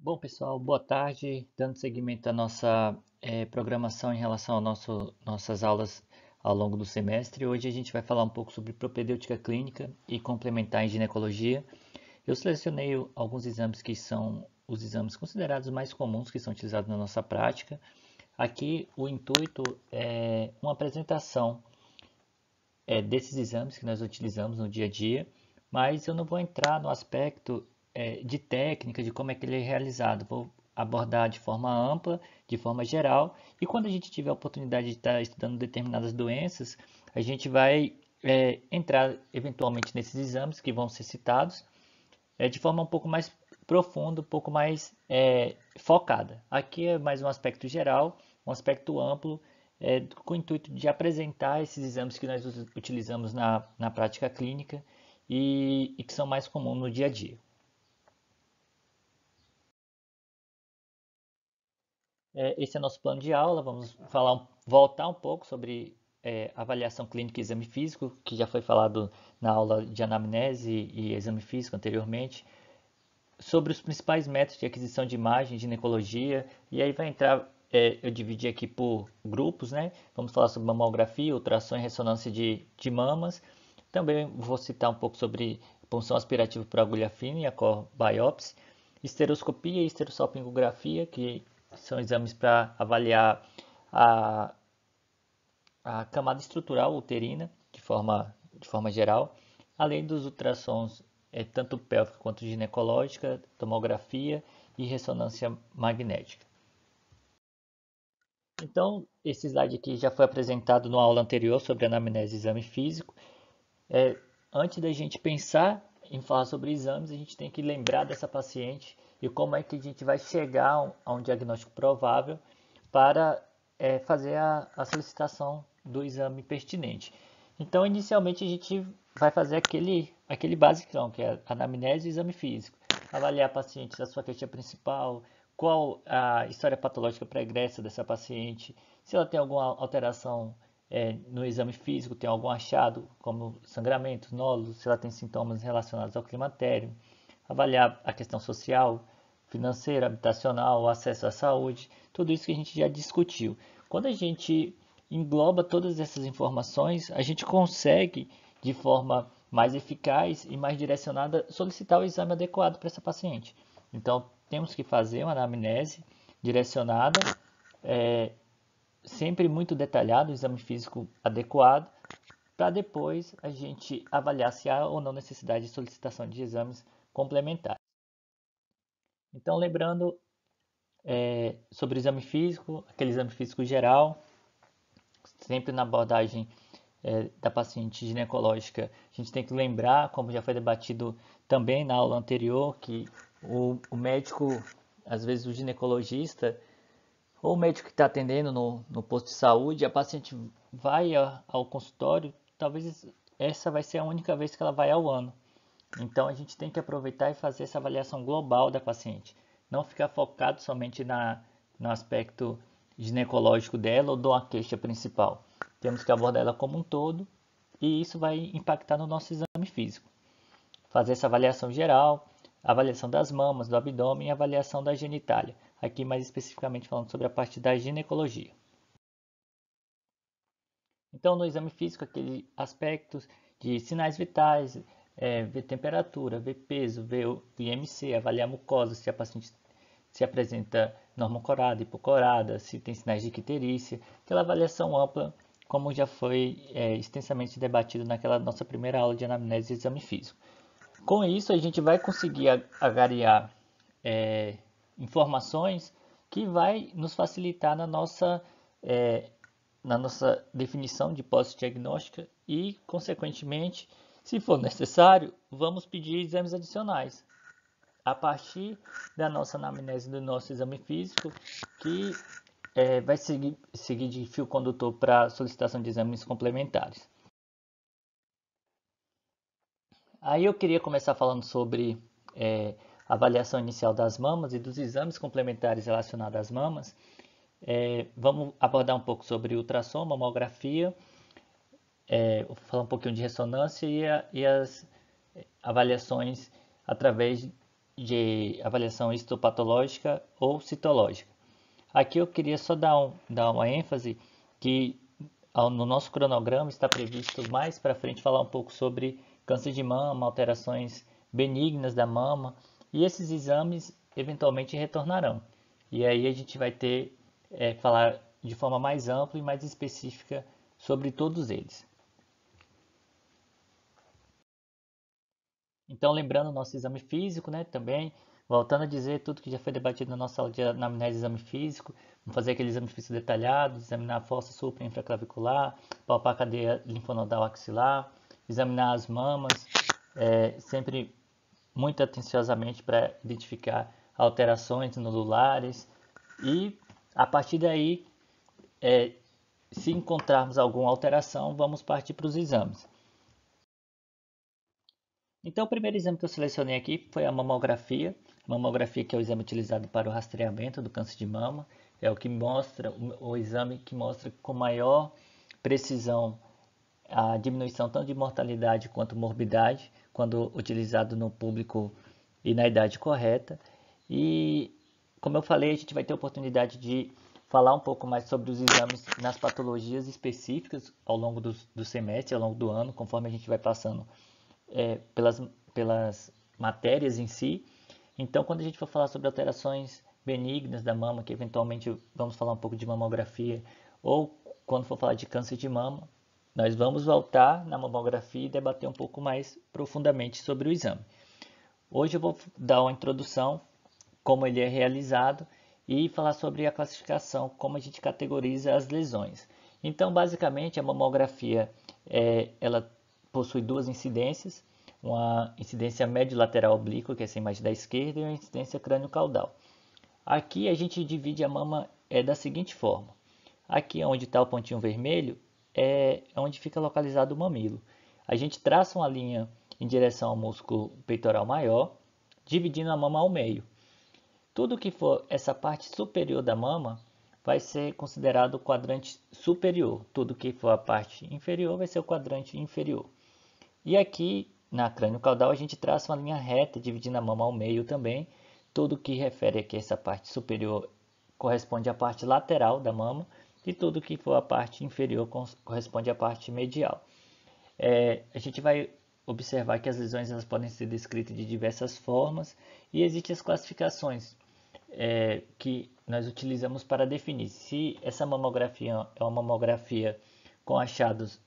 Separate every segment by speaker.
Speaker 1: Bom, pessoal, boa tarde. Dando seguimento à nossa programação em relação ao nossas aulas ao longo do semestre. Hoje a gente vai falar um pouco sobre propedêutica clínica e complementar em ginecologia. Eu selecionei alguns exames que são os exames considerados mais comuns que são utilizados na nossa prática. Aqui o intuito é uma apresentação desses exames que nós utilizamos no dia a dia, mas eu não vou entrar no aspecto de técnica, de como é que ele é realizado. Vou abordar de forma ampla, de forma geral, e quando a gente tiver a oportunidade de estar estudando determinadas doenças, a gente vai entrar eventualmente nesses exames que vão ser citados de forma um pouco mais profunda, um pouco mais focada. Aqui é mais um aspecto geral, um aspecto amplo, com o intuito de apresentar esses exames que nós utilizamos na prática clínica e que são mais comuns no dia a dia. Esse é nosso plano de aula. Vamos voltar um pouco sobre avaliação clínica e exame físico, que já foi falado na aula de anamnese e exame físico anteriormente, sobre os principais métodos de aquisição de imagem, ginecologia, e aí vai entrar, eu dividi aqui por grupos, né? Vamos falar sobre mamografia, ultrassom e ressonância de mamas. Também vou citar um pouco sobre punção aspirativa por agulha fina e a core biopsy, esteroscopia e esterossalpingografia, que são exames para avaliar a, a camada estrutural uterina de forma geral, além dos ultrassons tanto pélvica quanto ginecológica, tomografia e ressonância magnética. Então, esse slide aqui já foi apresentado na aula anterior sobre anamnese e exame físico. Antes da gente pensar em falar sobre exames, a gente tem que lembrar dessa paciente e como é que a gente vai chegar a um diagnóstico provável para fazer a solicitação do exame pertinente. Então, inicialmente, a gente vai fazer aquele basicão, que é a anamnese e exame físico. Avaliar a paciente, a sua queixa principal, qual a história patológica pregressa dessa paciente, se ela tem alguma alteração no exame físico, tem algum achado, como sangramentos, nódulos, se ela tem sintomas relacionados ao climatério, avaliar a questão social, financeira, habitacional, acesso à saúde, tudo isso que a gente já discutiu. Quando a gente engloba todas essas informações, a gente consegue, de forma mais eficaz e mais direcionada, solicitar o exame adequado para essa paciente. Então, temos que fazer uma anamnese direcionada, sempre muito detalhado, o exame físico adequado, para depois a gente avaliar se há ou não necessidade de solicitação de exames complementares. Então, lembrando sobre o exame físico, aquele exame físico geral, sempre na abordagem da paciente ginecológica, a gente tem que lembrar, como já foi debatido também na aula anterior, que o médico, às vezes o ginecologista, ou o médico que está atendendo no posto de saúde, a paciente vai ao consultório, talvez essa vai ser a única vez que ela vai ao ano. Então a gente tem que aproveitar e fazer essa avaliação global da paciente. Não ficar focado somente no aspecto ginecológico dela ou da queixa principal. Temos que abordar ela como um todo e isso vai impactar no nosso exame físico. Fazer essa avaliação geral, avaliação das mamas, do abdômen e avaliação da genitália. Aqui mais especificamente falando sobre a parte da ginecologia. Então, no exame físico, aqueles aspectos de sinais vitais, ver temperatura, ver peso, ver o IMC, avaliar a mucosa, se a paciente se apresenta normocorada, hipocorada, se tem sinais de icterícia, aquela avaliação ampla, como já foi extensamente debatido naquela nossa primeira aula de anamnese e exame físico. Com isso, a gente vai conseguir agariar informações que vai nos facilitar na nossa definição de hipótese diagnóstica e, consequentemente, se for necessário, vamos pedir exames adicionais a partir da nossa anamnese do nosso exame físico, que vai seguir de fio condutor para a solicitação de exames complementares. Aí eu queria começar falando sobre a avaliação inicial das mamas e dos exames complementares relacionados às mamas. Vamos abordar um pouco sobre ultrassom, mamografia, vou falar um pouquinho de ressonância e as avaliações através de avaliação histopatológica ou citológica. Aqui eu queria só dar uma ênfase que no nosso cronograma está previsto mais para frente falar um pouco sobre câncer de mama, alterações benignas da mama, e esses exames eventualmente retornarão. E aí a gente vai ter falar de forma mais ampla e mais específica sobre todos eles. Então, lembrando o nosso exame físico, né, também, voltando a dizer tudo que já foi debatido na nossa aula de anamnese de exame físico, vamos fazer aquele exame físico detalhado, examinar a fossa supra infraclavicular, palpar a cadeia linfonodal axilar, examinar as mamas, sempre muito atenciosamente para identificar alterações nodulares e, a partir daí, se encontrarmos alguma alteração, vamos partir para os exames. Então, o primeiro exame que eu selecionei aqui foi a mamografia. A mamografia, que é o exame utilizado para o rastreamento do câncer de mama, é o que mostra o exame que mostra com maior precisão a diminuição tanto de mortalidade quanto morbidade, quando utilizado no público e na idade correta. E, como eu falei, a gente vai ter a oportunidade de falar um pouco mais sobre os exames nas patologias específicas ao longo do semestre, ao longo do ano, conforme a gente vai passando pelas matérias em si. Então, quando a gente for falar sobre alterações benignas da mama, que eventualmente vamos falar um pouco de mamografia, ou quando for falar de câncer de mama, nós vamos voltar na mamografia e debater um pouco mais profundamente sobre o exame. Hoje eu vou dar uma introdução, como ele é realizado, e falar sobre a classificação, como a gente categoriza as lesões. Então, basicamente, a mamografia ela possui duas incidências, uma incidência médio-lateral oblíqua, que é essa imagem da esquerda, e uma incidência crânio-caudal. Aqui a gente divide a mama da seguinte forma. Aqui onde está o pontinho vermelho é onde fica localizado o mamilo. A gente traça uma linha em direção ao músculo peitoral maior, dividindo a mama ao meio. Tudo que for essa parte superior da mama vai ser considerado o quadrante superior. Tudo que for a parte inferior vai ser o quadrante inferior. E aqui na crânio-caudal a gente traça uma linha reta dividindo a mama ao meio também. Tudo que refere aqui a essa parte superior corresponde à parte lateral da mama e tudo que for a parte inferior corresponde à parte medial. A gente vai observar que as lesões elas podem ser descritas de diversas formas e existem as classificações que nós utilizamos para definir se essa mamografia é uma mamografia com achados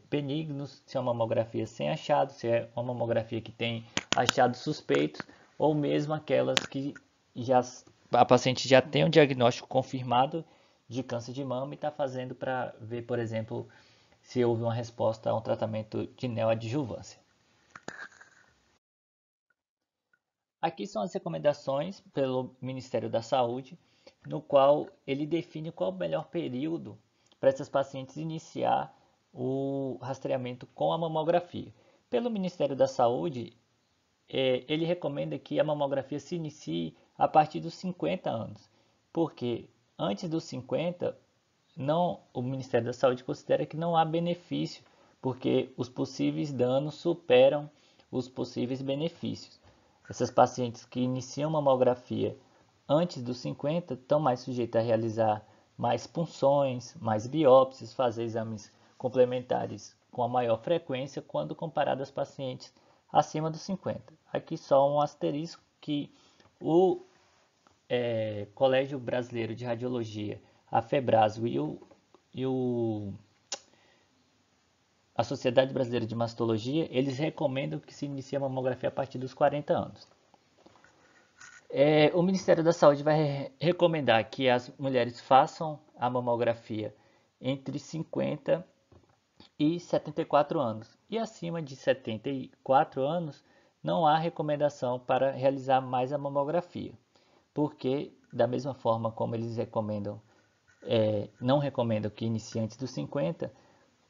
Speaker 1: benignos, se é uma mamografia sem achados, se é uma mamografia que tem achados suspeitos ou mesmo aquelas que a paciente já tem um diagnóstico confirmado de câncer de mama e está fazendo para ver, por exemplo, se houve uma resposta a um tratamento de neoadjuvância. Aqui são as recomendações pelo Ministério da Saúde, no qual ele define qual o melhor período para essas pacientes iniciar o rastreamento com a mamografia. Pelo Ministério da Saúde, ele recomenda que a mamografia se inicie a partir dos 50 anos, porque antes dos 50, o Ministério da Saúde considera que não há benefício, porque os possíveis danos superam os possíveis benefícios. Essas pacientes que iniciam mamografia antes dos 50 estão mais sujeitas a realizar mais punções, mais biópsias, fazer exames complementares com a maior frequência quando comparado às pacientes acima dos 50. Aqui só um asterisco que o Colégio Brasileiro de Radiologia, a FEBRASO a Sociedade Brasileira de Mastologia, eles recomendam que se inicie a mamografia a partir dos 40 anos. O Ministério da Saúde vai recomendar que as mulheres façam a mamografia entre 50 e 74 anos. E acima de 74 anos, não há recomendação para realizar mais a mamografia, porque, da mesma forma como eles recomendam, não recomendam que inicie antes dos 50,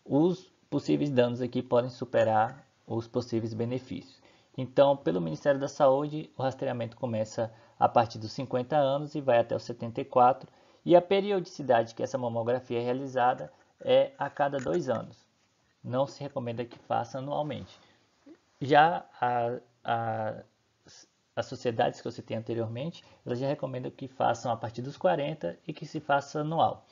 Speaker 1: os possíveis danos aqui podem superar os possíveis benefícios. Então, pelo Ministério da Saúde, o rastreamento começa a partir dos 50 anos e vai até os 74, e a periodicidade que essa mamografia é realizada é a cada 2 anos. Não se recomenda que faça anualmente. Já as sociedades que eu citei anteriormente, elas já recomendam que façam a partir dos 40 e que se faça anual.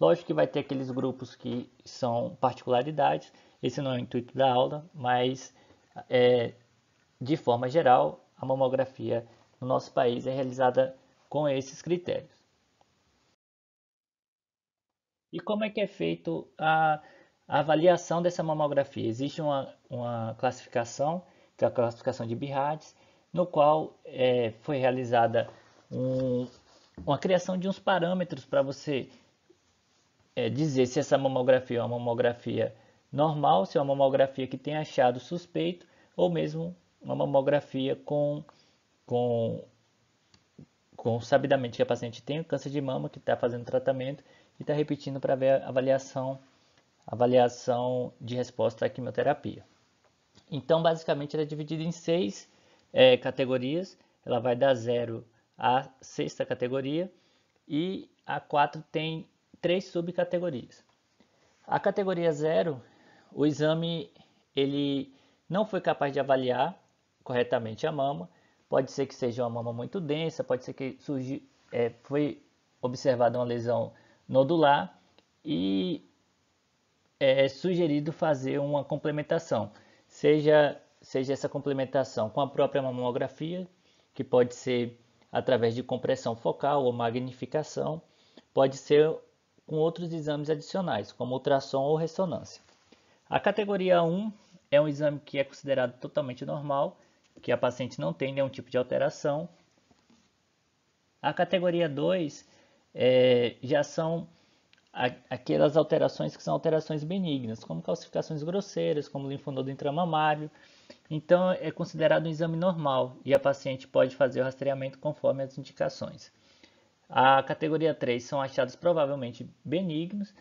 Speaker 1: Lógico que vai ter aqueles grupos que são particularidades, esse não é o intuito da aula, mas de forma geral, a mamografia no nosso país é realizada com esses critérios. E como é que é feito a avaliação dessa mamografia? Existe uma classificação, que é a classificação de Bihades, no qual foi realizada uma criação de uns parâmetros para você dizer se essa mamografia é uma mamografia normal, se é uma mamografia que tem achado suspeito, ou mesmo uma mamografia com sabidamente que a paciente tem câncer de mama, que está fazendo tratamento e está repetindo para ver a avaliação de resposta à quimioterapia. Então, basicamente, ela é dividida em 6 categorias. Ela vai da 0 à sexta categoria e a 4 tem 3 subcategorias. A categoria 0, o exame ele não foi capaz de avaliar corretamente a mama. Pode ser que seja uma mama muito densa, pode ser que foi observada uma lesão nodular e é sugerido fazer uma complementação, seja essa complementação com a própria mamografia, que pode ser através de compressão focal ou magnificação, pode ser com outros exames adicionais, como ultrassom ou ressonância. A categoria 1 é um exame que é considerado totalmente normal, que a paciente não tem nenhum tipo de alteração. A categoria 2 já são aquelas alterações que são alterações benignas, como calcificações grosseiras, como linfonodo intramamário. Então, é considerado um exame normal e a paciente pode fazer o rastreamento conforme as indicações. A categoria 3 são achados provavelmente benignos,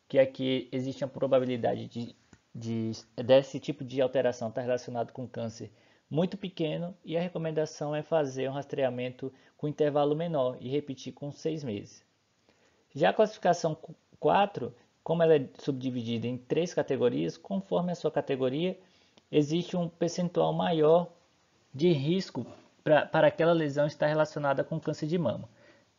Speaker 1: que aqui existe a probabilidade desse tipo de alteração estar relacionado com câncer muito pequeno e a recomendação é fazer um rastreamento com intervalo menor e repetir com 6 meses. Já a classificação 4, como ela é subdividida em 3 categorias, conforme a sua categoria, existe um percentual maior de risco para aquela lesão estar relacionada com câncer de mama.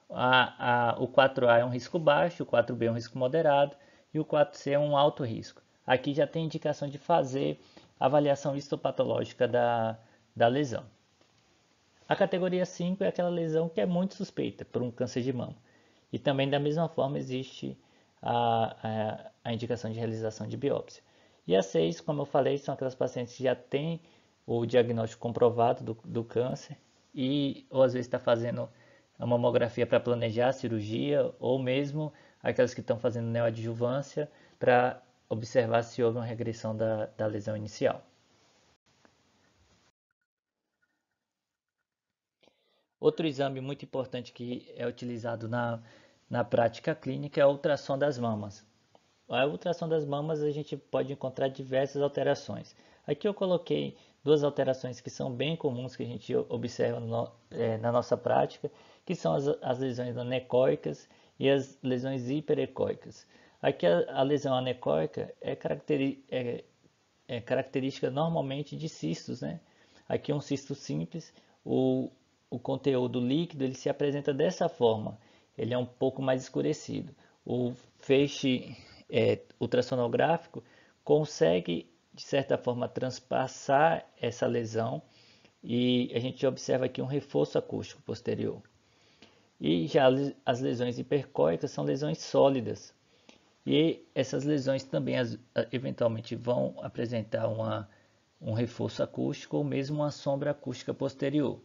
Speaker 1: O 4A é um risco baixo, o 4B é um risco moderado e o 4C é um alto risco. Aqui já tem indicação de fazer avaliação histopatológica da lesão. A categoria 5 é aquela lesão que é muito suspeita por um câncer de mama. E também da mesma forma existe a indicação de realização de biópsia. E a 6, como eu falei, são aquelas pacientes que já têm o diagnóstico comprovado do câncer ou às vezes está fazendo a mamografia para planejar a cirurgia ou mesmo aquelas que estão fazendo neoadjuvância para observar se houve uma regressão da lesão inicial. Outro exame muito importante que é utilizado na prática clínica é a ultrassom das mamas. A ultrassom das mamas a gente pode encontrar diversas alterações. Aqui eu coloquei 2 alterações que são bem comuns que a gente observa na nossa prática, que são as lesões anecoicas e as lesões hiperecóicas. Aqui a lesão anecoica é característica normalmente de cistos, né? Aqui um cisto simples, o conteúdo líquido ele se apresenta dessa forma, ele é um pouco mais escurecido. O feixe ultrassonográfico consegue, de certa forma, transpassar essa lesão e a gente observa aqui um reforço acústico posterior. E já as lesões hipercóicas são lesões sólidas. E essas lesões também eventualmente vão apresentar um reforço acústico ou mesmo uma sombra acústica posterior.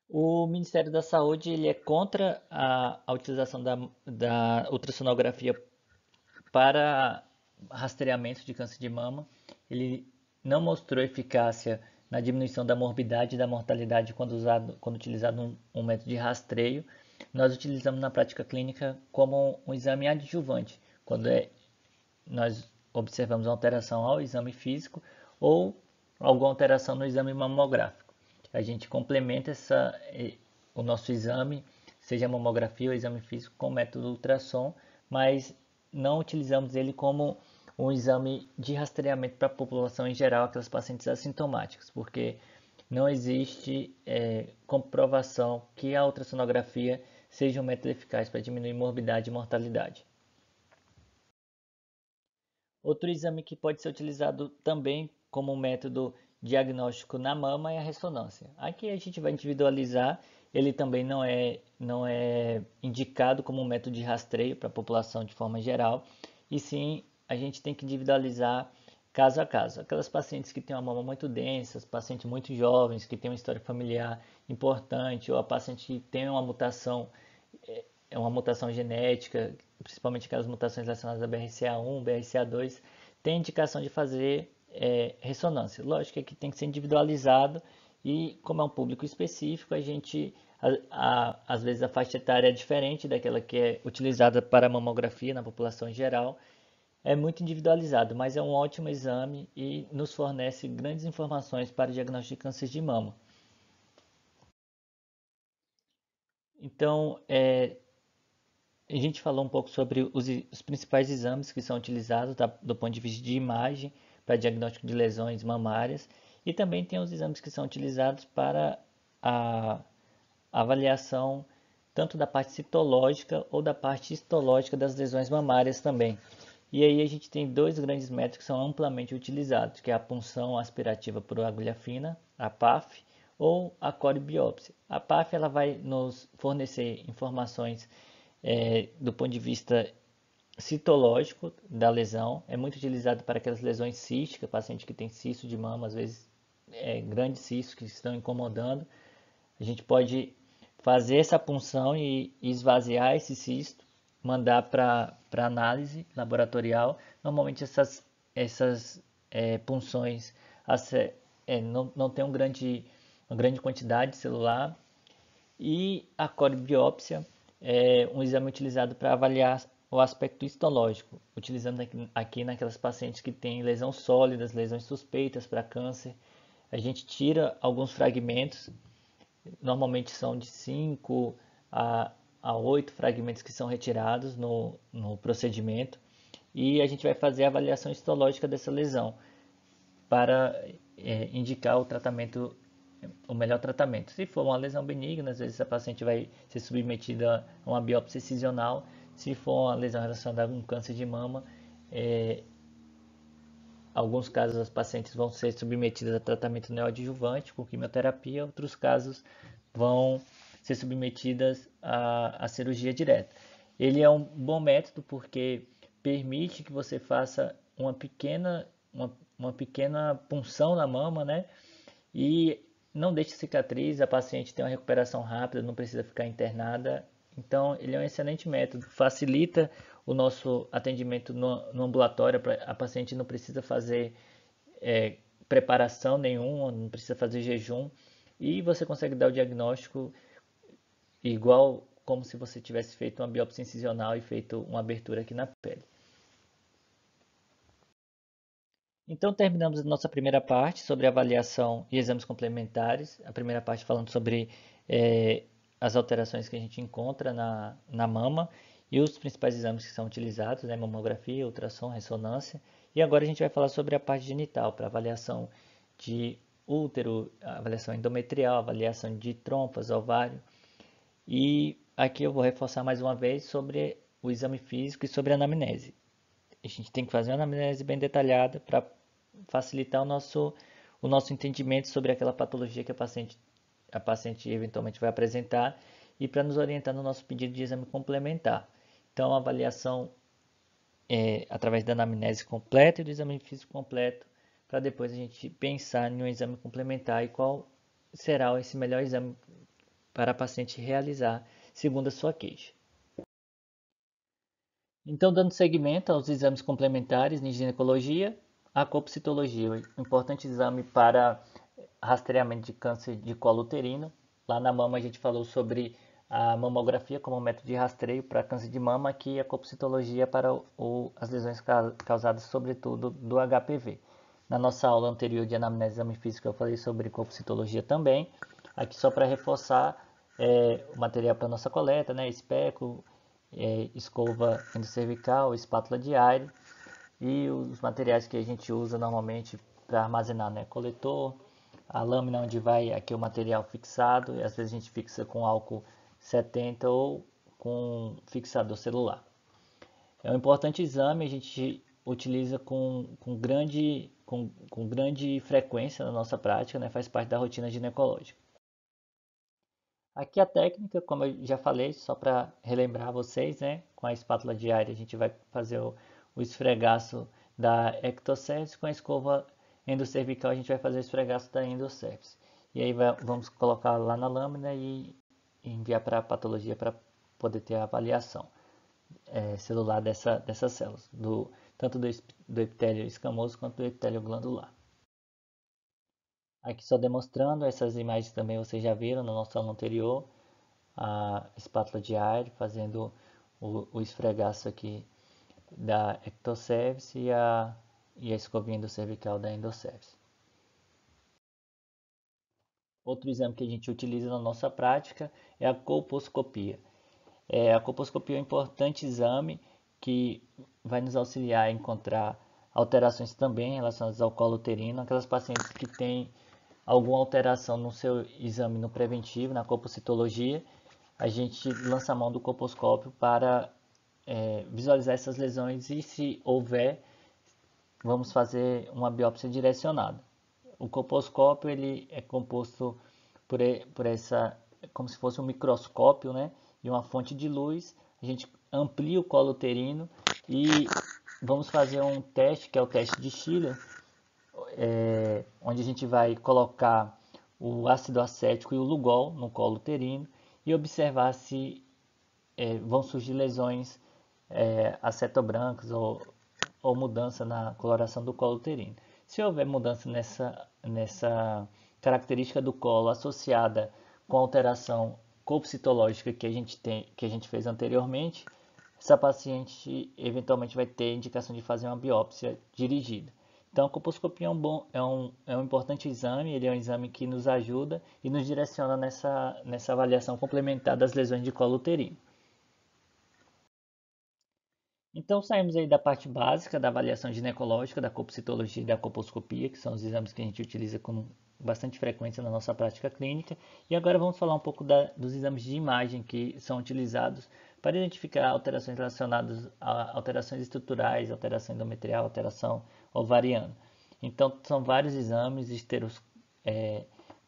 Speaker 1: O Ministério da Saúde ele é contra a utilização da ultrassonografia para rastreamento de câncer de mama. Ele não mostrou eficácia na diminuição da morbidade e da mortalidade quando utilizado um método de rastreio. Nós utilizamos na prática clínica como um exame adjuvante, quando nós observamos alteração ao exame físico ou alguma alteração no exame mamográfico. A gente complementa o nosso exame, seja mamografia ou exame físico, com o método ultrassom, mas não utilizamos ele como um exame de rastreamento para a população em geral, aquelas pacientes assintomáticas, porque não existe comprovação que a ultrassonografia seja um método eficaz para diminuir morbidade e mortalidade. Outro exame que pode ser utilizado também como método diagnóstico na mama é a ressonância. Aqui a gente vai individualizar, ele também não é indicado como um método de rastreio para a população de forma geral, e sim a gente tem que individualizar caso a caso. Aquelas pacientes que têm uma mama muito densa, pacientes muito jovens, que têm uma história familiar importante, ou a paciente que tem uma mutação genética, principalmente aquelas mutações relacionadas a BRCA1, BRCA2, tem indicação de fazer ressonância. Lógico que tem que ser individualizado e, como é um público específico, às vezes a faixa etária é diferente daquela que é utilizada para a mamografia na população em geral. É muito individualizado, mas é um ótimo exame e nos fornece grandes informações para o diagnóstico de câncer de mama. Então, a gente falou um pouco sobre os principais exames que são utilizados do ponto de vista de imagem para diagnóstico de lesões mamárias e também tem os exames que são utilizados para a avaliação tanto da parte citológica ou da parte histológica das lesões mamárias também. E aí a gente tem dois grandes métodos que são amplamente utilizados, que é a punção aspirativa por agulha fina, a PAF, ou a corebiópsia. A PAF ela vai nos fornecer informações do ponto de vista citológico da lesão, é muito utilizado para aquelas lesões císticas, paciente que tem cisto de mama, às vezes grandes cistos que estão incomodando. A gente pode fazer essa punção e esvaziar esse cisto, mandar para análise laboratorial. Normalmente essas punções não tem uma grande quantidade celular. E a corebiópsia é um exame utilizado para avaliar o aspecto histológico, utilizando aqui naquelas pacientes que têm lesões sólidas, lesões suspeitas para câncer. A gente tira alguns fragmentos, normalmente são de 5 a 8 fragmentos que são retirados no procedimento, e a gente vai fazer a avaliação histológica dessa lesão para indicar o melhor tratamento. Se for uma lesão benigna, às vezes a paciente vai ser submetida a uma biópsia excisional. Se for uma lesão relacionada a um câncer de mama, alguns casos as pacientes vão ser submetidas a tratamento neoadjuvante com quimioterapia, outros casos vão ser submetidas à cirurgia direta. Ele é um bom método porque permite que você faça uma pequena punção na mama, né? E não deixe cicatriz, a paciente tem uma recuperação rápida, não precisa ficar internada. Então, ele é um excelente método, facilita o nosso atendimento no ambulatório, a paciente não precisa fazer preparação nenhuma, não precisa fazer jejum, e você consegue dar o diagnóstico igual como se você tivesse feito uma biópsia incisional e feito uma abertura aqui na pele. Então, terminamos a nossa primeira parte sobre avaliação e exames complementares. A primeira parte falando sobre as alterações que a gente encontra na mama e os principais exames que são utilizados, né, mamografia, ultrassom, ressonância. E agora a gente vai falar sobre a parte genital, para avaliação de útero, avaliação endometrial, avaliação de trompas, ovário. E aqui eu vou reforçar mais uma vez sobre o exame físico e sobre a anamnese. A gente tem que fazer uma anamnese bem detalhada para facilitar o nosso entendimento sobre aquela patologia que a paciente eventualmente vai apresentar e para nos orientar no nosso pedido de exame complementar. Então, a avaliação através da anamnese completa e do exame físico completo, para depois a gente pensar em um exame complementar e qual será esse melhor exame para a paciente realizar segundo a sua queixa. Então, dando seguimento aos exames complementares em ginecologia, a colpocitologia, um importante exame para rastreamento de câncer de colo uterino. Lá na mama a gente falou sobre a mamografia como método de rastreio para câncer de mama, aqui a colpocitologia para as lesões causadas sobretudo do HPV. Na nossa aula anterior de anamnese e exame físico eu falei sobre colpocitologia também. Aqui só para reforçar o material para nossa coleta, né, especo, escova endocervical, espátula de Aire. e os materiais que a gente usa normalmente para armazenar, né? Coletor, a lâmina onde vai aqui o material fixado, e às vezes a gente fixa com álcool 70 ou com fixador celular. É um importante exame, a gente utiliza com grande frequência na nossa prática, né? Faz parte da rotina ginecológica. Aqui a técnica, como eu já falei, só para relembrar vocês, né? Com a espátula diária a gente vai fazer o esfregaço da ectocervix, com a escova endocervical a gente vai fazer o esfregaço da endocervix. E aí vamos colocar lá na lâmina e enviar para a patologia para poder ter a avaliação celular dessas células, tanto do epitélio escamoso quanto do epitélio glandular. Aqui só demonstrando, essas imagens também vocês já viram no nosso aula anterior, a espátula de ar fazendo o esfregaço aqui da ectocervix e a escovinha endocervical da endocervix. Outro exame que a gente utiliza na nossa prática é a colposcopia. A colposcopia é um importante exame que vai nos auxiliar a encontrar alterações também relacionadas ao colo uterino, aquelas pacientes que têm alguma alteração no seu exame no preventivo, na colpocitologia, a gente lança a mão do colposcópio para visualizar essas lesões e, se houver, vamos fazer uma biópsia direcionada. O colposcópio ele é composto por essa, como se fosse um microscópio, né, e uma fonte de luz. A gente amplia o colo uterino e vamos fazer um teste, que é o teste de Schiller, onde a gente vai colocar o ácido acético e o Lugol no colo uterino e observar se vão surgir lesões acetobrancas ou mudança na coloração do colo uterino. Se houver mudança nessa característica do colo associada com a alteração colpocitológica que a gente fez anteriormente, essa paciente eventualmente vai ter indicação de fazer uma biópsia dirigida. Então, a colposcopia é um importante exame, ele é um exame que nos ajuda e nos direciona nessa avaliação complementar das lesões de colo uterino. Então, saímos aí da parte básica da avaliação ginecológica, da colpocitologia e da colposcopia, que são os exames que a gente utiliza com bastante frequência na nossa prática clínica. E agora vamos falar um pouco dos exames de imagem que são utilizados para identificar alterações relacionadas a alterações estruturais, alteração endometrial, alteração ovariana. Então, são vários exames,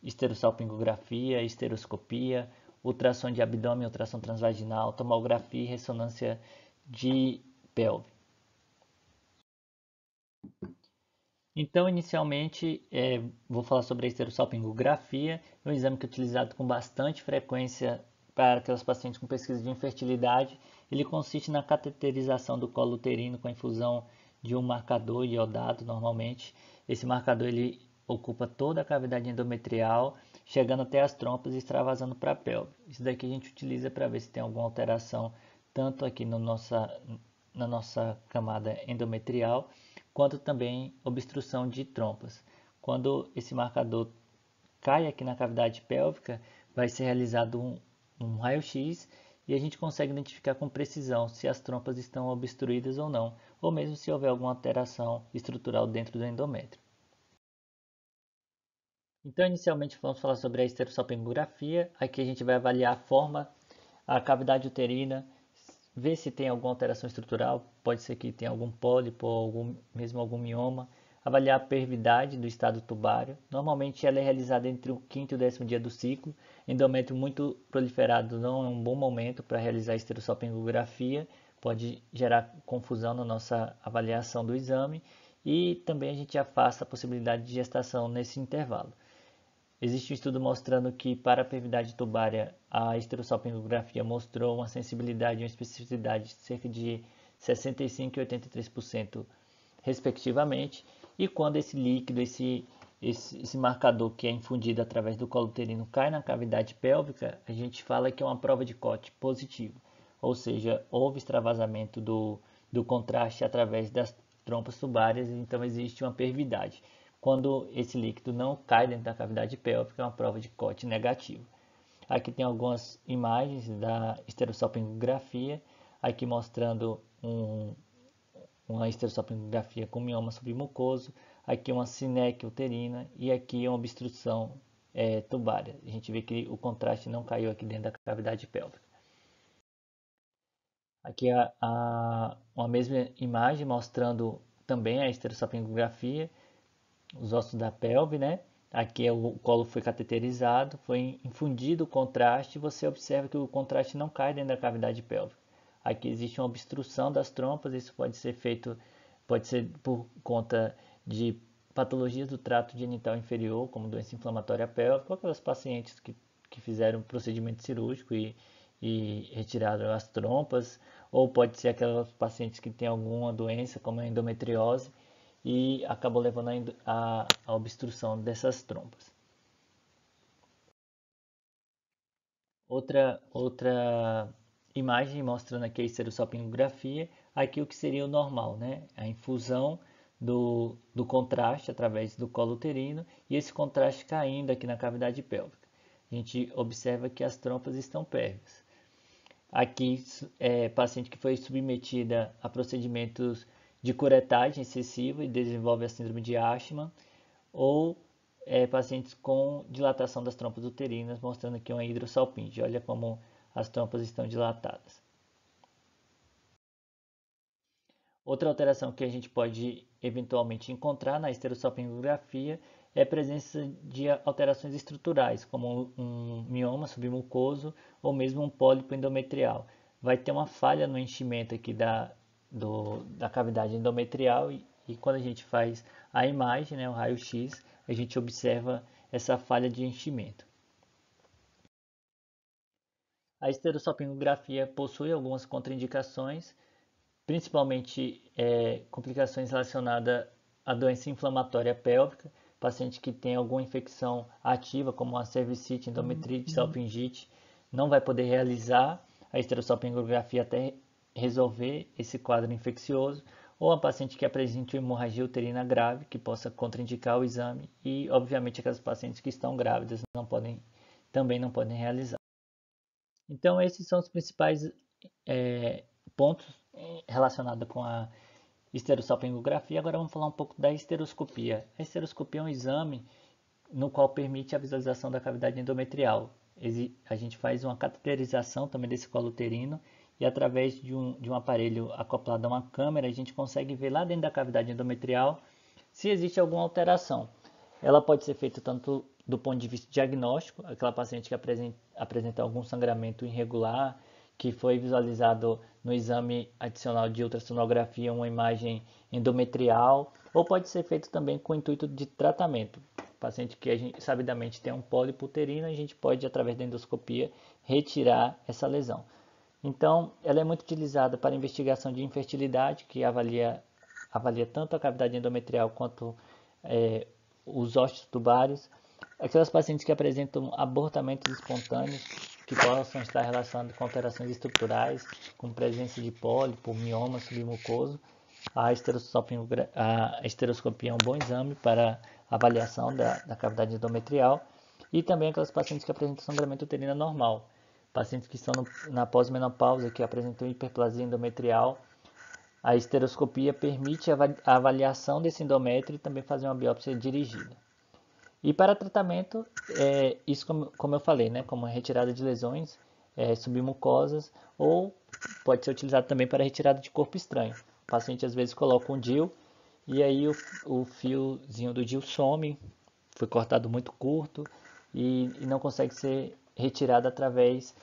Speaker 1: esterossalpingografia, esteroscopia, ultrassom de abdômen, ultrassom transvaginal, tomografia e ressonância de pelve. Então, inicialmente, vou falar sobre a esterossalpingografia, é um exame que é utilizado com bastante frequência para aquelas pacientes com pesquisa de infertilidade. Ele consiste na cateterização do colo uterino com a infusão de um marcador iodato, normalmente. Esse marcador ele ocupa toda a cavidade endometrial, chegando até as trompas e extravasando para a pelve. Isso daqui a gente utiliza para ver se tem alguma alteração, tanto aqui na nossa camada endometrial, quanto também obstrução de trompas. Quando esse marcador cai aqui na cavidade pélvica, vai ser realizado um raio-x e a gente consegue identificar com precisão se as trompas estão obstruídas ou não, ou mesmo se houver alguma alteração estrutural dentro do endométrio. Então, inicialmente, vamos falar sobre a esterossalpingografia. Aqui a gente vai avaliar a forma, a cavidade uterina, ver se tem alguma alteração estrutural, pode ser que tenha algum pólipo ou mesmo algum mioma. Avaliar a pervidade do estado tubário. Normalmente ela é realizada entre o quinto e o 10º dia do ciclo. Endométrio muito proliferado não é um bom momento para realizar a esterossalpingografia, pode gerar confusão na nossa avaliação do exame e também a gente afasta a possibilidade de gestação nesse intervalo. Existe um estudo mostrando que para a pervidade tubária a esterossalpingografia mostrou uma sensibilidade e uma especificidade de cerca de 65% e 83% respectivamente, e quando esse líquido, esse marcador que é infundido através do colo uterino cai na cavidade pélvica, a gente fala que é uma prova de COT positivo, ou seja, houve extravasamento do contraste através das trompas tubárias, então existe uma pervidade. Quando esse líquido não cai dentro da cavidade pélvica, é uma prova de COT negativo. Aqui tem algumas imagens da esterossalpingografia, aqui mostrando uma esterossalpingografia com mioma submucoso, aqui uma sinéquia uterina e aqui uma obstrução tubária. A gente vê que o contraste não caiu aqui dentro da cavidade pélvica. Aqui uma mesma imagem mostrando também a esterossalpingografia, os ossos da pelve, né? Aqui o colo foi cateterizado, foi infundido o contraste, e você observa que o contraste não cai dentro da cavidade pélvica. Aqui existe uma obstrução das trompas, isso pode ser por conta de patologias do trato genital inferior, como doença inflamatória pélvica, ou aquelas pacientes que fizeram procedimento cirúrgico e retiraram as trompas, ou pode ser aquelas pacientes que têm alguma doença, como a endometriose, e acabou levando a obstrução dessas trompas. Outra imagem mostrando aqui a esterossalpingografia, aqui o que seria o normal, né? A infusão do contraste através do colo uterino e esse contraste caindo aqui na cavidade pélvica. A gente observa que as trompas estão pérvias. Aqui paciente que foi submetida a procedimentos de curetagem excessiva e desenvolve a síndrome de Ashman, ou pacientes com dilatação das trompas uterinas, mostrando aqui uma hidrossalpinge. Olha como as trompas estão dilatadas. Outra alteração que a gente pode eventualmente encontrar na esterossalpingografia é a presença de alterações estruturais, como um mioma submucoso ou mesmo um pólipo endometrial. Vai ter uma falha no enchimento aqui da cavidade endometrial e quando a gente faz a imagem, né, o raio-x, a gente observa essa falha de enchimento. A esterossalpingografia possui algumas contraindicações, principalmente complicações relacionadas à doença inflamatória pélvica, paciente que tem alguma infecção ativa, como a cervicite, endometrite, salpingite, não vai poder realizar a esterossalpingografia até resolver esse quadro infeccioso, ou a paciente que apresente hemorragia uterina grave, que possa contraindicar o exame, e obviamente aquelas pacientes que estão grávidas também não podem realizar. Então esses são os principais pontos relacionados com a esterossalpingografia. Agora vamos falar um pouco da esteroscopia. A esteroscopia é um exame no qual permite a visualização da cavidade endometrial. A gente faz uma cateterização também desse colo uterino e através de um aparelho acoplado a uma câmera a gente consegue ver lá dentro da cavidade endometrial se existe alguma alteração. Ela pode ser feita tanto do ponto de vista diagnóstico, aquela paciente que apresenta algum sangramento irregular, que foi visualizado no exame adicional de ultrassonografia uma imagem endometrial, ou pode ser feito também com o intuito de tratamento. Paciente que a gente sabidamente tem um pólipo uterino, a gente pode, através da endoscopia, retirar essa lesão. Então, ela é muito utilizada para investigação de infertilidade, que avalia tanto a cavidade endometrial quanto os ósseos tubários. Aquelas pacientes que apresentam abortamentos espontâneos, que possam estar relacionados com alterações estruturais, com presença de pólipo, mioma submucoso, a esteroscopia é um bom exame para avaliação da cavidade endometrial, e também aquelas pacientes que apresentam sangramento uterino normal, pacientes que estão na pós-menopausa, que apresentam hiperplasia endometrial. A esteroscopia permite a avaliação desse endométrio e também fazer uma biópsia dirigida. E para tratamento, isso como eu falei, né, como a retirada de lesões submucosas, ou pode ser utilizado também para retirada de corpo estranho. O paciente às vezes coloca um DIU e aí o fiozinho do DIU some, foi cortado muito curto e não consegue ser retirado através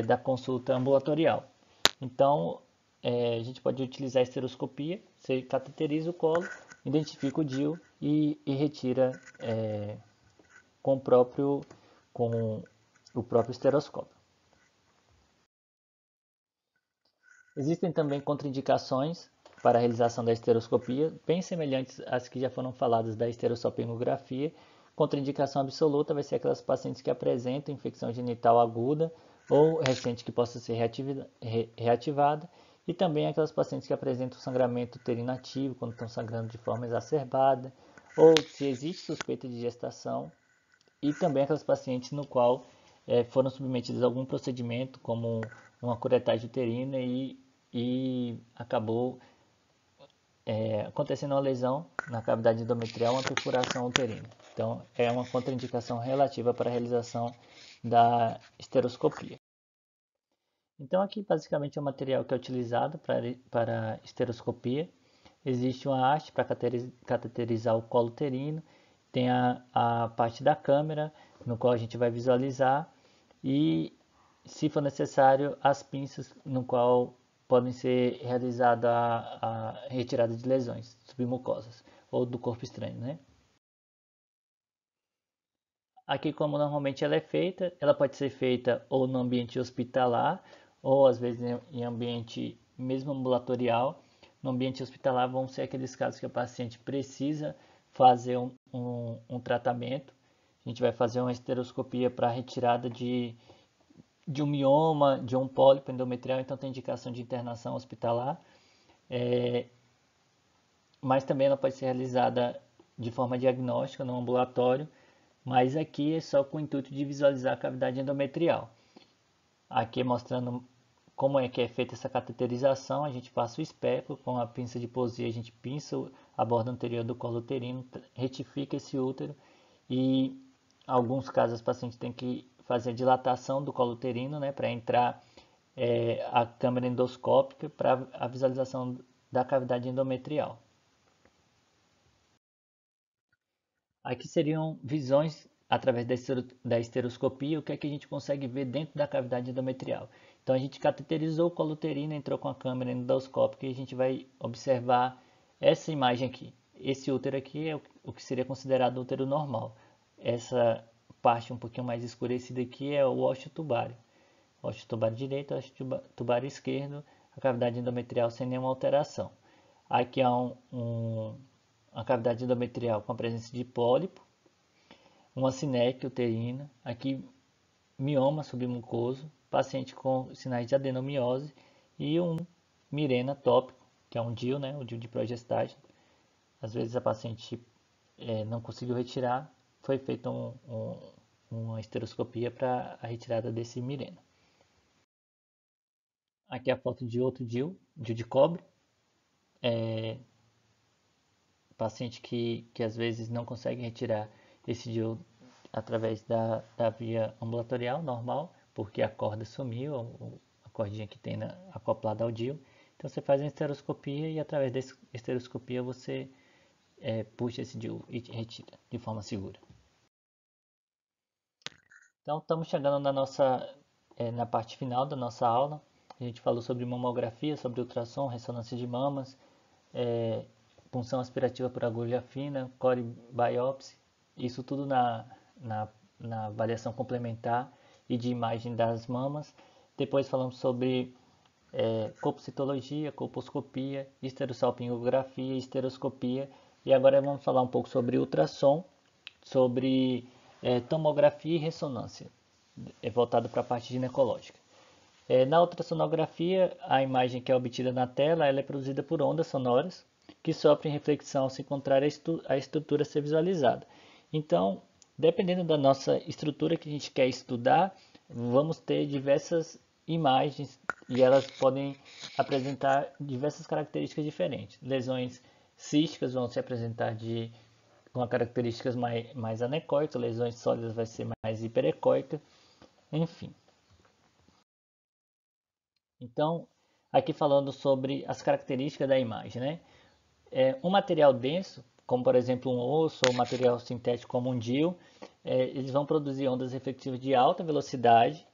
Speaker 1: da consulta ambulatorial. Então, a gente pode utilizar a esteroscopia, você cateteriza o colo, identifica o DIU e retira com o próprio esterosscópio. Existem também contraindicações para a realização da esteroscopia, bem semelhantes às que já foram faladas da esterossalpingografia. Contraindicação absoluta vai ser aquelas pacientes que apresentam infecção genital aguda ou recente que possa ser reativada, e também aquelas pacientes que apresentam sangramento uterino ativo quando estão sangrando de forma exacerbada, ou se existe suspeita de gestação, e também aquelas pacientes no qual foram submetidas a algum procedimento, como uma curetagem uterina e acabou acontecendo uma lesão na cavidade endometrial, uma perfuração uterina. Então, é uma contraindicação relativa para a realização da esteroscopia. Então, aqui basicamente é o material que é utilizado para esteroscopia. Existe uma haste para cateterizar o colo uterino, tem a parte da câmera, no qual a gente vai visualizar, e, se for necessário, as pinças, no qual podem ser realizada a retirada de lesões submucosas ou do corpo estranho, né? Aqui, como normalmente ela é feita, ela pode ser feita ou no ambiente hospitalar, ou às vezes em ambiente mesmo ambulatorial. No ambiente hospitalar vão ser aqueles casos que o paciente precisa fazer um tratamento. A gente vai fazer uma esteroscopia para retirada de um mioma, de um pólipo endometrial, então tem indicação de internação hospitalar. Mas também ela pode ser realizada de forma diagnóstica no ambulatório, mas aqui é só com o intuito de visualizar a cavidade endometrial. Aqui mostrando como é que é feita essa cateterização, a gente passa o espéculo com a pinça de Posey, a gente pinça a borda anterior do colo uterino, retifica esse útero e em alguns casos os pacientes têm que fazer a dilatação do colo uterino, né, para entrar a câmera endoscópica para a visualização da cavidade endometrial. Aqui seriam visões através da esteroscopia, o que é que a gente consegue ver dentro da cavidade endometrial. Então a gente cateterizou o colo uterino, entrou com a câmera endoscópica e a gente vai observar essa imagem aqui. Esse útero aqui é o que seria considerado útero normal. Essa parte um pouquinho mais escurecida aqui é o ósseo tubário. Ósseo tubário direito, ósseo tubário esquerdo, a cavidade endometrial sem nenhuma alteração. Aqui há uma cavidade endometrial com a presença de pólipo, uma sinéquia uterina, aqui mioma submucoso, paciente com sinais de adenomiose e um Mirena tópico, que é um DIU, né, o DIU de progestagem. Às vezes a paciente não conseguiu retirar, foi feita uma esteroscopia para a retirada desse Mirena. Aqui é a foto de outro DIU de cobre. Paciente que às vezes não consegue retirar esse DIU através da via ambulatorial normal, porque a corda sumiu, a cordinha que tem acoplada ao DIU. Então você faz a esteroscopia e através da esteroscopia você puxa esse DIU e retira de forma segura. Então estamos chegando na parte final da nossa aula. A gente falou sobre mamografia, sobre ultrassom, ressonância de mamas, punção aspirativa por agulha fina, core biopsy, isso tudo na avaliação complementar e de imagem das mamas. Depois falamos sobre colpocitologia, colposcopia, esterossalpingografia, esteroscopia, e agora vamos falar um pouco sobre ultrassom, sobre tomografia e ressonância, voltado para a parte ginecológica. Na ultrassonografia, a imagem que é obtida na tela ela é produzida por ondas sonoras que sofrem reflexão ao se encontrar a estrutura ser visualizada. Então, dependendo da nossa estrutura que a gente quer estudar, vamos ter diversas imagens e elas podem apresentar diversas características diferentes. Lesões císticas vão se apresentar com características mais anecoicas, lesões sólidas vai ser mais hiperecóica, enfim. Então, aqui falando sobre as características da imagem, né? Um material denso, como por exemplo um osso ou material sintético como um DIU, eles vão produzir ondas reflexivas de alta velocidade,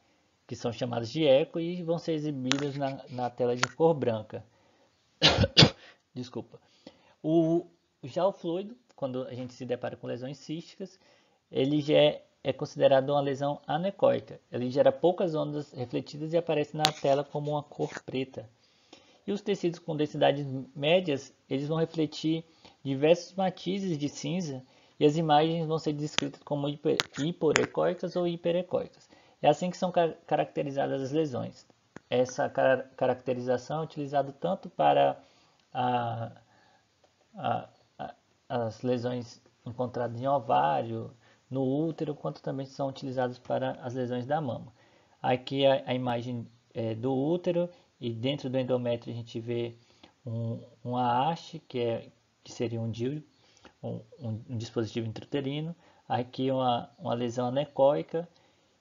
Speaker 1: que são chamadas de eco, e vão ser exibidas na tela de cor branca. Desculpa. Já o fluido, quando a gente se depara com lesões císticas, ele já é considerado uma lesão anecoica. Ele gera poucas ondas refletidas e aparece na tela como uma cor preta. E os tecidos com densidades médias, eles vão refletir diversos matizes de cinza e as imagens vão ser descritas como hipoecoicas ou hiperecóicas. É assim que são caracterizadas as lesões. Essa caracterização é utilizada tanto para as lesões encontradas em ovário, no útero, quanto também são utilizadas para as lesões da mama. Aqui a imagem do útero, e dentro do endométrio a gente vê uma haste, que seria um DIU, um dispositivo intrauterino, aqui uma lesão anecoica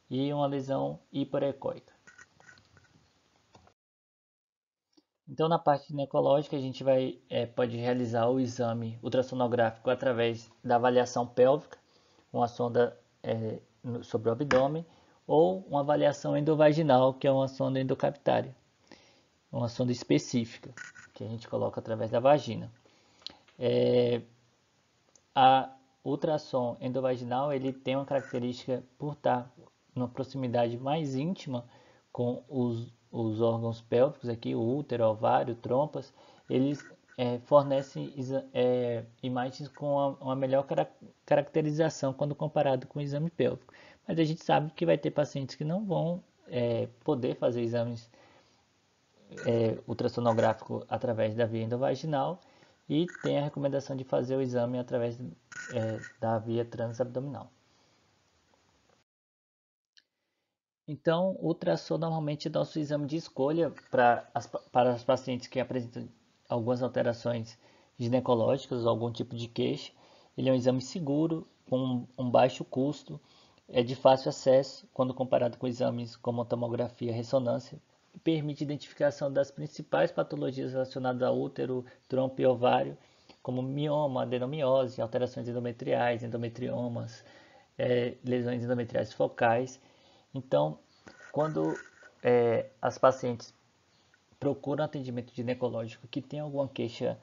Speaker 1: e uma lesão hipoecoica. Então, na parte ginecológica, a gente pode realizar o exame ultrassonográfico através da avaliação pélvica, uma sonda sobre o abdômen, ou uma avaliação endovaginal, que é uma sonda endocavitária, uma sonda específica, que a gente coloca através da vagina. A ultrassom endovaginal ele tem uma característica por estar numa proximidade mais íntima com os órgãos pélvicos, aqui, o útero, ovário, trompas. Eles fornecem imagens com uma melhor caracterização quando comparado com o exame pélvico. Mas a gente sabe que vai ter pacientes que não vão poder fazer exames ultrassonográfico através da via endovaginal, e tem a recomendação de fazer o exame através da via transabdominal. Então, o ultrassom normalmente é nosso exame de escolha para as pacientes que apresentam algumas alterações ginecológicas ou algum tipo de queixa. Ele é um exame seguro, com um baixo custo, é de fácil acesso quando comparado com exames como tomografia e ressonância, e permite identificação das principais patologias relacionadas ao útero, trompa e ovário, como mioma, adenomiose, alterações endometriais, endometriomas, lesões endometriais focais. Então, quando as pacientes procuram atendimento ginecológico que tem alguma queixa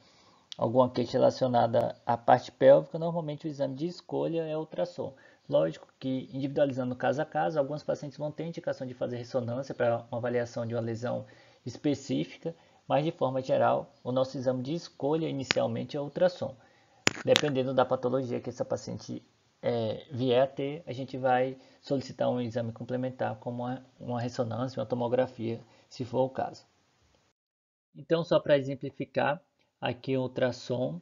Speaker 1: relacionada à parte pélvica, normalmente o exame de escolha é o ultrassom. Lógico que, individualizando caso a caso, alguns pacientes vão ter indicação de fazer ressonância para uma avaliação de uma lesão específica, mas de forma geral, o nosso exame de escolha inicialmente é o ultrassom. Dependendo da patologia que essa paciente vier a ter, a gente vai solicitar um exame complementar, como uma ressonância, uma tomografia, se for o caso. Então, só para exemplificar, aqui o ultrassom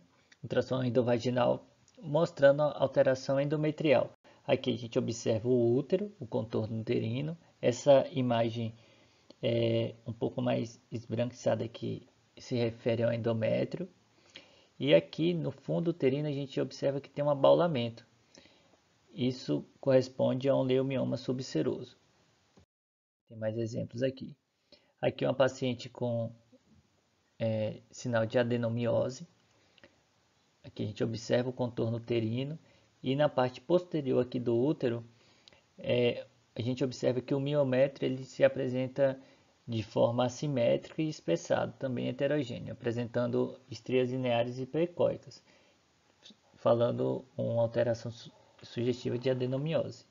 Speaker 1: endovaginal, mostrando a alteração endometrial. Aqui a gente observa o útero, o contorno uterino. Essa imagem é um pouco mais esbranquiçada, que se refere ao endométrio. E aqui no fundo uterino a gente observa que tem um abaulamento. Isso corresponde a um leiomioma subseroso. Tem mais exemplos aqui. Aqui uma paciente com sinal de adenomiose. Aqui a gente observa o contorno uterino, e na parte posterior aqui do útero, a gente observa que o miométrio ele se apresenta de forma assimétrica e espessado, também heterogêneo, apresentando estrias lineares hipoecóicas, falando uma alteração sugestiva de adenomiose.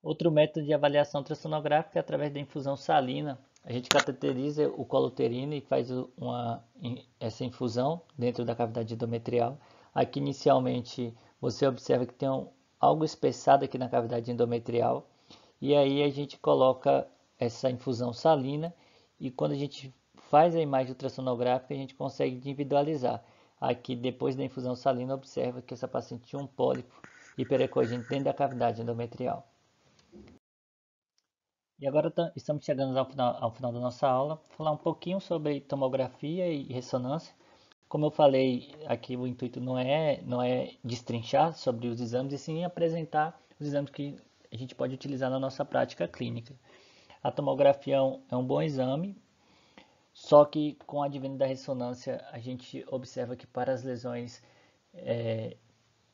Speaker 1: Outro método de avaliação ultrassonográfica é através da infusão salina. A gente cateteriza o colo uterino e faz essa infusão dentro da cavidade endometrial. Aqui inicialmente você observa que tem algo espessado aqui na cavidade endometrial, e aí a gente coloca essa infusão salina, e quando a gente faz a imagem ultrassonográfica a gente consegue individualizar. Aqui depois da infusão salina observa que essa paciente tinha um pólipo hiperecogênico dentro da cavidade endometrial. E agora estamos chegando ao final da nossa aula. Vou falar um pouquinho sobre tomografia e ressonância. Como eu falei aqui, o intuito não é destrinchar sobre os exames, e sim apresentar os exames que a gente pode utilizar na nossa prática clínica. A tomografia é um bom exame, só que com o advento da ressonância a gente observa que para as lesões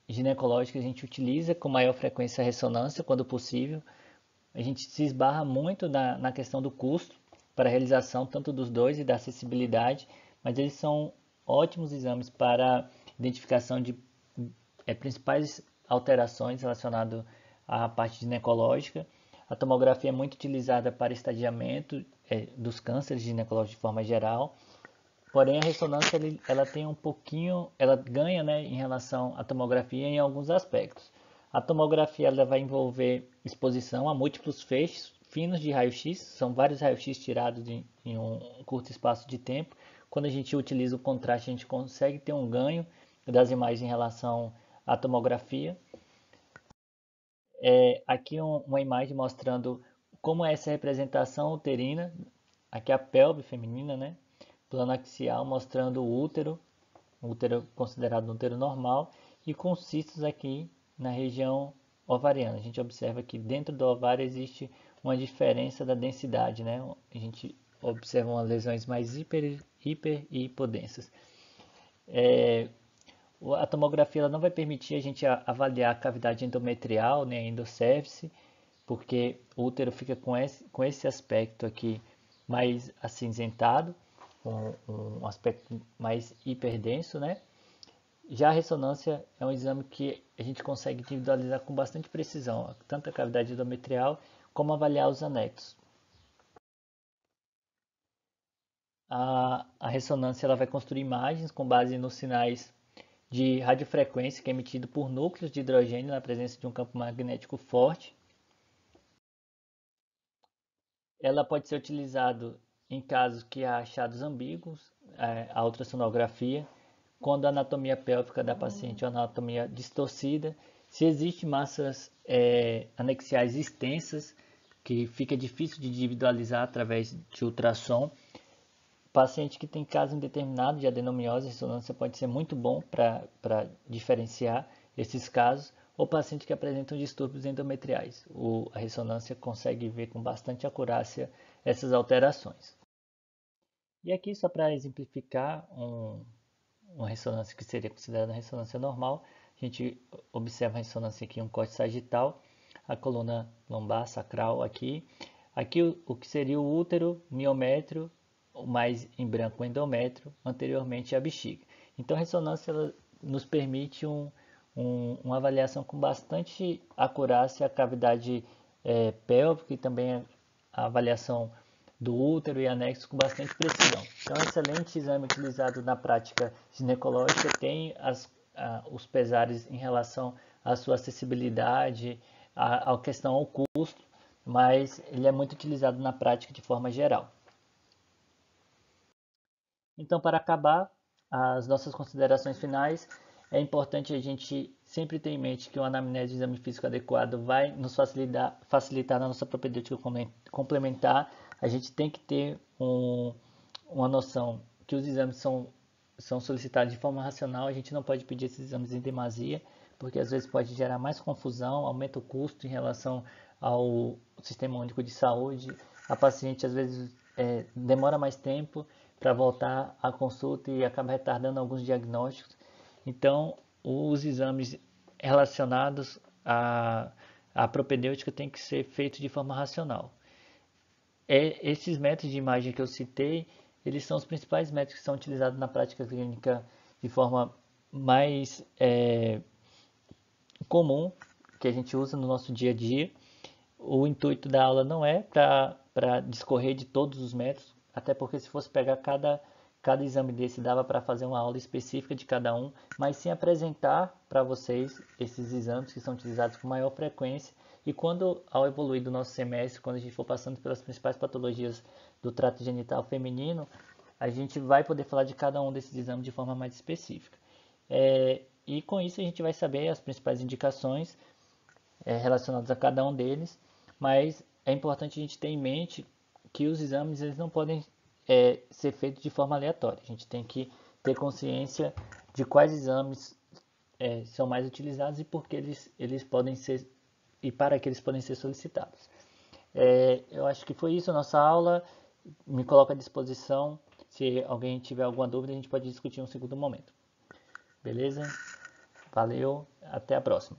Speaker 1: ginecológicas a gente utiliza com maior frequência a ressonância quando possível. A gente se esbarra muito na questão do custo para a realização tanto dos dois e da acessibilidade, mas eles são ótimos exames para identificação de principais alterações relacionadas à parte ginecológica. A tomografia é muito utilizada para estadiamento dos cânceres ginecológicos de forma geral, porém a ressonância ela tem um pouquinho, ela ganha, né, em relação à tomografia em alguns aspectos. A tomografia ela vai envolver exposição a múltiplos feixes finos de raio-x, são vários raios-x tirados em um curto espaço de tempo. Quando a gente utiliza o contraste, a gente consegue ter um ganho das imagens em relação à tomografia. Aqui uma imagem mostrando como é essa representação uterina aqui a pelve feminina, né? Plano axial mostrando o útero considerado um útero normal, e com cistos aqui na região ovariana. A gente observa que dentro do ovário existe uma diferença da densidade, né? A gente observa umas lesões mais hiper e hipodensas. A tomografia ela não vai permitir a gente avaliar a cavidade endometrial, nem a endocérvice, porque o útero fica com esse aspecto aqui mais acinzentado, com um aspecto mais hiperdenso, né? Já a ressonância é um exame que a gente consegue individualizar com bastante precisão, tanto a cavidade endometrial como avaliar os anexos. A ressonância ela vai construir imagens com base nos sinais de radiofrequência que é emitido por núcleos de hidrogênio na presença de um campo magnético forte. Ela pode ser utilizada em casos que há achados ambíguos, a ultrassonografia, quando a anatomia pélvica da paciente é uma anatomia distorcida, se existem massas anexiais extensas, que fica difícil de individualizar através de ultrassom. Paciente que tem caso indeterminado de adenomiose, a ressonância pode ser muito bom para diferenciar esses casos, ou paciente que apresentam distúrbios endometriais. A ressonância consegue ver com bastante acurácia essas alterações. E aqui, só para exemplificar uma ressonância que seria considerada ressonância normal, a gente observa a ressonância aqui, um corte sagital, a coluna lombar, sacral aqui. Aqui o que seria o útero, miométrio, mais em branco o endométrio, anteriormente a bexiga. Então a ressonância ela nos permite uma avaliação com bastante acurácia a cavidade pélvica e também a avaliação do útero e anexos com bastante precisão. Então, é um excelente exame utilizado na prática ginecológica, tem os pesares em relação à sua acessibilidade, à questão ao custo, mas ele é muito utilizado na prática de forma geral. Então, para acabar as nossas considerações finais, é importante a gente sempre ter em mente que o anamnese de exame físico adequado vai nos facilitar na nossa propedêutica complementar. A gente tem que ter uma noção que os exames são solicitados de forma racional, a gente não pode pedir esses exames em demasia, porque às vezes pode gerar mais confusão, aumenta o custo em relação ao Sistema Único de Saúde, a paciente às vezes demora mais tempo para voltar à consulta e acaba retardando alguns diagnósticos. Então, os exames relacionados à propedêutica têm que ser feitos de forma racional. Esses métodos de imagem que eu citei, eles são os principais métodos que são utilizados na prática clínica de forma mais comum, que a gente usa no nosso dia a dia. O intuito da aula não é para discorrer de todos os métodos, até porque se fosse pegar cada exame desse dava para fazer uma aula específica de cada um, mas sim apresentar para vocês esses exames que são utilizados com maior frequência e quando, ao evoluir do nosso semestre, quando a gente for passando pelas principais patologias do trato genital feminino, a gente vai poder falar de cada um desses exames de forma mais específica. E com isso a gente vai saber as principais indicações relacionadas a cada um deles, mas é importante a gente ter em mente que os exames eles não podem ser feitos de forma aleatória. A gente tem que ter consciência de quais exames são mais utilizados e por que eles podem ser e para que eles podem ser solicitados. Eu acho que foi isso a nossa aula. Me coloco à disposição. Se alguém tiver alguma dúvida, a gente pode discutir em um segundo momento. Beleza? Valeu, até a próxima.